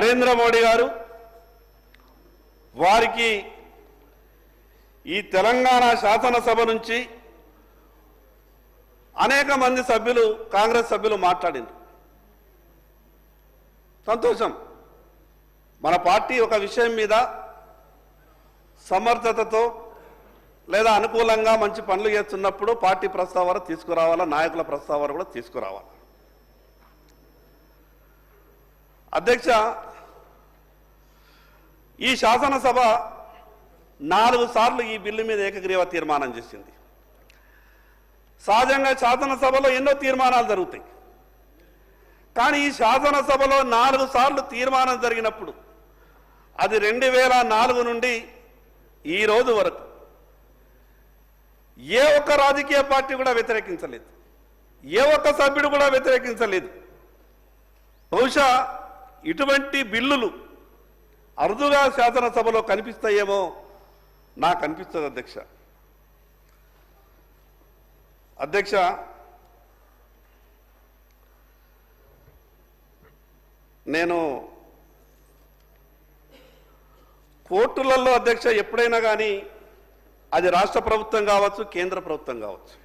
నరేంద్ర మోడీ గారు వారికి ఈ తెలంగాణ శాసనసభ నుంచి అనేక మంది సభ్యులు కాంగ్రెస్ సభ్యులు మాట్లాడింది. సంతోషం. మన పార్టీ ఒక విషయం మీద సమర్థతతో లేదా అనుకూలంగా మంచి పనులు చేస్తున్నప్పుడు పార్టీ ప్రస్తావన తీసుకురావాలా, నాయకుల ప్రస్తావన కూడా తీసుకురావాలి. అధ్యక్ష, ఈ శాసనసభ 4 సార్లు ఈ బిల్లు మీద ఏకగ్రీవ తీర్మానం చేసింది. సహజంగా శాసనసభలో ఎన్నో తీర్మానాలు జరుగుతాయి. కానీ ఈ శాసనసభలో 4 సార్లు తీర్మానం జరిగినప్పుడు అది 2004 నుండి ఈ రోజు వరకు ఏ ఒక్క రాజకీయ పార్టీ కూడా వ్యతిరేకించలేదు, ఏ ఒక్క సభ్యుడు కూడా వ్యతిరేకించలేదు. బహుశా ఇటువంటి బిల్లులు అరుదుగా శాసనసభలో కనిపిస్తాయేమో నాకు అనిపిస్తుంది. అధ్యక్ష, నేను కోర్టులలో అధ్యక్ష ఎప్పుడైనా కానీ అది రాష్ట్ర ప్రభుత్వం కావచ్చు, కేంద్ర ప్రభుత్వం కావచ్చు,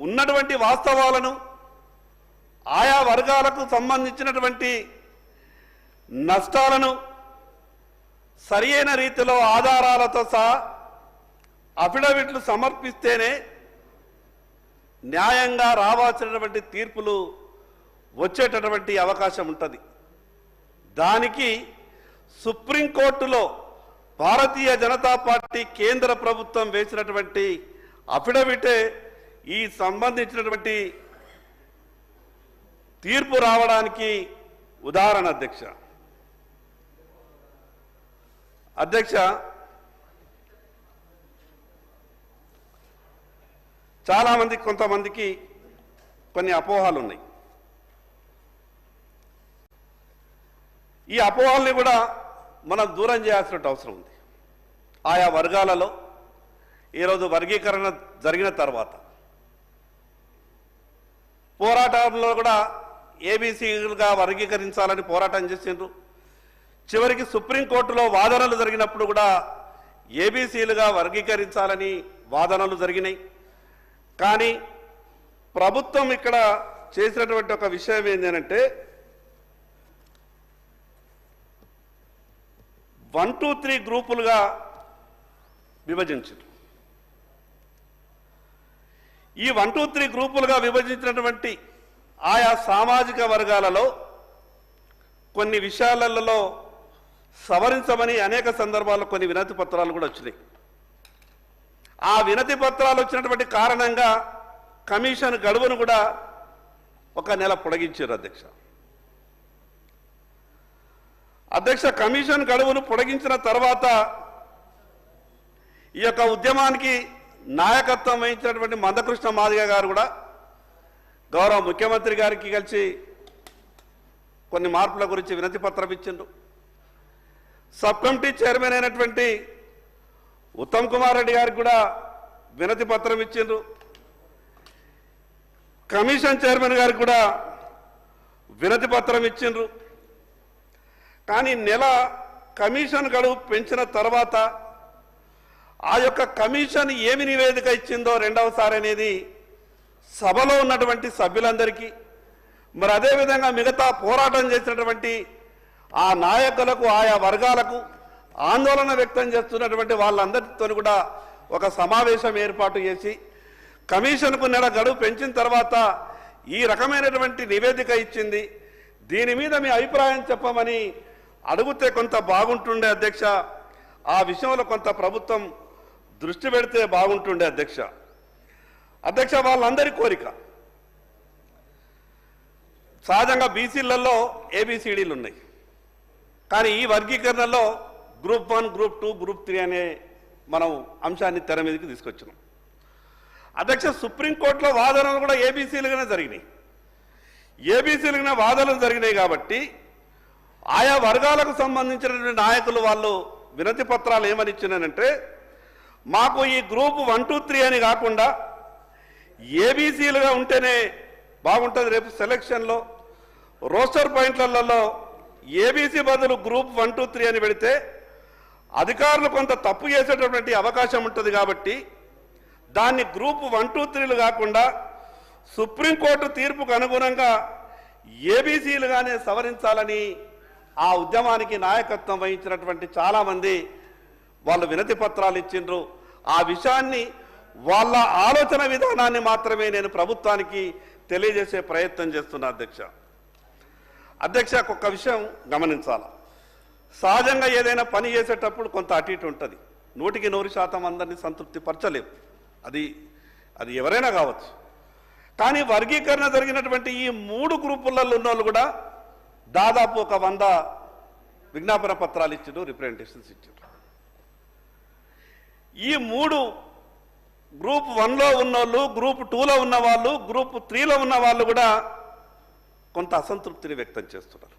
ఉన్నటువంటి వాస్తవాలను ఆయా వర్గాలకు సంబంధించినటువంటి నష్టాలను సరియైన రీతిలో ఆధారాలతో సహా అఫిడవిట్లు సమర్పిస్తేనే న్యాయంగా రావాల్సినటువంటి తీర్పులు వచ్చేటటువంటి అవకాశం ఉంటుంది. దానికి సుప్రీంకోర్టులో భారతీయ జనతా పార్టీ కేంద్ర ప్రభుత్వం వేసినటువంటి అఫిడవిటే ఈ సంబంధించినటువంటి తీర్పు రావడానికి ఉదాహరణ. అధ్యక్ష, కొంతమందికి కొన్ని అపోహలు ఉన్నాయి. ఈ అపోహల్ని కూడా మనం దూరం చేయాల్సిన అవసరం ఉంది. ఆయా వర్గాలలో ఈరోజు వర్గీకరణ జరిగిన తర్వాత పోరాటంలో కూడా ఏబీసీలుగా వర్గీకరించాలని పోరాటం చేసిండ్రు. చివరికి సుప్రీంకోర్టులో వాదనలు జరిగినప్పుడు కూడా ఏబీసీలుగా వర్గీకరించాలని వాదనలు జరిగినాయి. కానీ ప్రభుత్వం ఇక్కడ చేసినటువంటి ఒక విషయం ఏంటంటే 1, 2, 3 గ్రూపులుగా విభజించారు. ఈ 1, 2, 3 గ్రూపులుగా విభజించినటువంటి ఆయా సామాజిక వర్గాలలో కొన్ని విషయాలలో సవరించమని అనేక సందర్భాల్లో కొన్ని వినతి పత్రాలు కూడా వచ్చినాయి. ఆ వినతి పత్రాలు వచ్చినటువంటి కారణంగా కమిషన్ గడువును కూడా 1 నెల పొడిగించారు. అధ్యక్ష, కమిషన్ గడువును పొడిగించిన తర్వాత ఈ యొక్క ఉద్యమానికి నాయకత్వం వహించినటువంటి మందకృష్ణ మాదిగ గారు కూడా గౌరవ ముఖ్యమంత్రి గారికి కలిసి కొన్ని మార్పుల గురించి వినతి పత్రం ఇచ్చిండ్రు. సబ్ కమిటీ చైర్మన్ అయినటువంటి ఉత్తమ్ కుమార్ రెడ్డి గారికి కూడా వినతి పత్రం ఇచ్చిండ్రు. కమిషన్ చైర్మన్ గారికి కూడా వినతి పత్రం ఇచ్చిండ్రు. కానీ నెల కమిషన్ గడువు పెంచిన తర్వాత ఆ యొక్క కమిషన్ ఏమి నివేదిక ఇచ్చిందో రెండవసారి అనేది సభలో ఉన్నటువంటి సభ్యులందరికీ, మరి అదేవిధంగా మిగతా పోరాటం చేసినటువంటి ఆ నాయకులకు, ఆయా వర్గాలకు, ఆందోళన వ్యక్తం చేస్తున్నటువంటి వాళ్ళందరితో కూడా ఒక సమావేశం ఏర్పాటు చేసి కమిషన్కు నెల గడువు పెంచిన తర్వాత ఈ రకమైనటువంటి నివేదిక ఇచ్చింది, దీని మీద మీ అభిప్రాయం చెప్పమని అడిగితే కొంత బాగుంటుండే. ఆ విషయంలో కొంత ప్రభుత్వం దృష్టి పెడితే బాగుంటుండే. వాళ్ళందరి కోరిక సహజంగా బీసీలలో ఏబిసిడీలు ఉన్నాయి. కానీ ఈ వర్గీకరణలో గ్రూప్ 1, గ్రూప్ 2, గ్రూప్ 3 అనే మనం అంశాన్ని తెర మీదకి తీసుకొచ్చినాం. సుప్రీంకోర్టులో వాదనలు కూడా ఏబీసీలుగానే జరిగినాయి. ఏబీసీలుగానే వాదనలు జరిగినాయి కాబట్టి ఆయా వర్గాలకు సంబంధించినటువంటి నాయకులు వాళ్ళు వినతి పత్రాలు ఏమని ఇచ్చినారంటే, మాకు ఈ గ్రూప్ 1, 2, 3 అని కాకుండా ఏబీసీలుగా ఉంటేనే బాగుంటుంది. రేపు సెలక్షన్లో రోస్టర్ పాయింట్లలో ఏబీసీ బదులు గ్రూప్ 1, 2, 3 అని పెడితే అధికారులు కొంత తప్పు చేసేటటువంటి అవకాశం ఉంటుంది కాబట్టి దాన్ని గ్రూప్ 1, 2, 3లు కాకుండా సుప్రీంకోర్టు తీర్పుకు అనుగుణంగా ఏబీసీలుగానే సవరించాలని ఆ ఉద్యమానికి నాయకత్వం వహించినటువంటి చాలామంది వాళ్ళు వినతి పత్రాలు ఇచ్చిండ్రు. ఆ విషయాన్ని వాళ్ళ ఆలోచన విధానాన్ని మాత్రమే నేను ప్రభుత్వానికి తెలియజేసే ప్రయత్నం చేస్తున్నా. అధ్యక్ష ఒక్క విషయం గమనించాలి. సహజంగా ఏదైనా పని చేసేటప్పుడు కొంత అటు ఇటు ఉంటుంది. 100% అందరినీ సంతృప్తి పరచలేవు, అది ఎవరైనా కావచ్చు. కానీ వర్గీకరణ జరిగినటువంటి ఈ 3 గ్రూపులలో ఉన్న వాళ్ళు కూడా దాదాపు ఒక 100 విజ్ఞాపన పత్రాలు ఇచ్చారు, రిప్రజెంటేషన్స్ ఇచ్చారు. ఈ 3 గ్రూప్ 1లో ఉన్నోళ్ళు, గ్రూప్ 2లో ఉన్న వాళ్ళు, గ్రూప్ 3లో ఉన్న వాళ్ళు కూడా కొంత అసంతృప్తిని వ్యక్తం చేస్తున్నారు.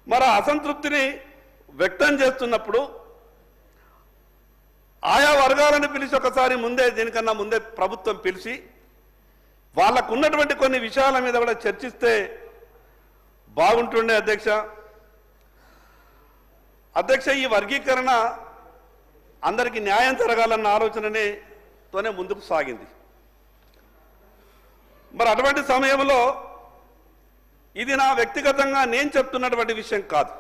మరి అసంతృప్తిని వ్యక్తం చేస్తున్నప్పుడు ఆయా వర్గాలను పిలిచి ఒకసారి దీనికన్నా ముందే ప్రభుత్వం పిలిచి వాళ్ళకు ఉన్నటువంటి కొన్ని విషయాల మీద కూడా చర్చిస్తే బాగుంటుండే. అధ్యక్ష ఈ వర్గీకరణ అందరికీ న్యాయం జరగాలన్న ఆలోచనతోనే ముందుకు సాగింది. మరి అటువంటి సమయంలో ఇది నా వ్యక్తిగతంగా నేను చెప్తున్నటువంటి విషయం కాదు.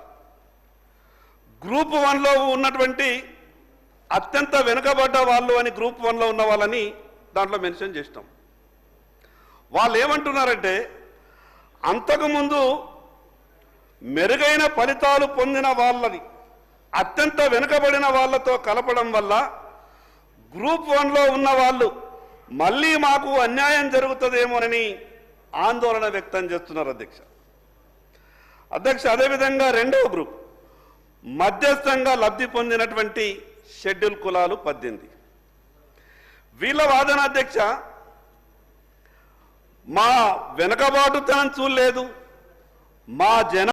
గ్రూప్ 1లో ఉన్నటువంటి అత్యంత వెనుకబడ్డ వాళ్ళు అని గ్రూప్ 1లో ఉన్న వాళ్ళని దాంట్లో మెన్షన్ చేసినాం. వాళ్ళు ఏమంటున్నారంటే అంతకుముందు మెరుగైన ఫలితాలు పొందిన వాళ్ళని అత్యంత వెనుకబడిన వాళ్ళతో కలపడం వల్ల గ్రూప్ 1లో ఉన్న వాళ్ళు మళ్ళీ మాకు అన్యాయం జరుగుతుందేమోనని ఆందోళన వ్యక్తం చేస్తున్నారు. అధ్యక్ష అదేవిధంగా 2వ గ్రూప్ మధ్యస్థంగా లబ్ధి పొందినటువంటి షెడ్యూల్ కులాలు 18. వీళ్ళ వాదన అధ్యక్ష మా వెనుకబాటుతనం చూడలేదు, మా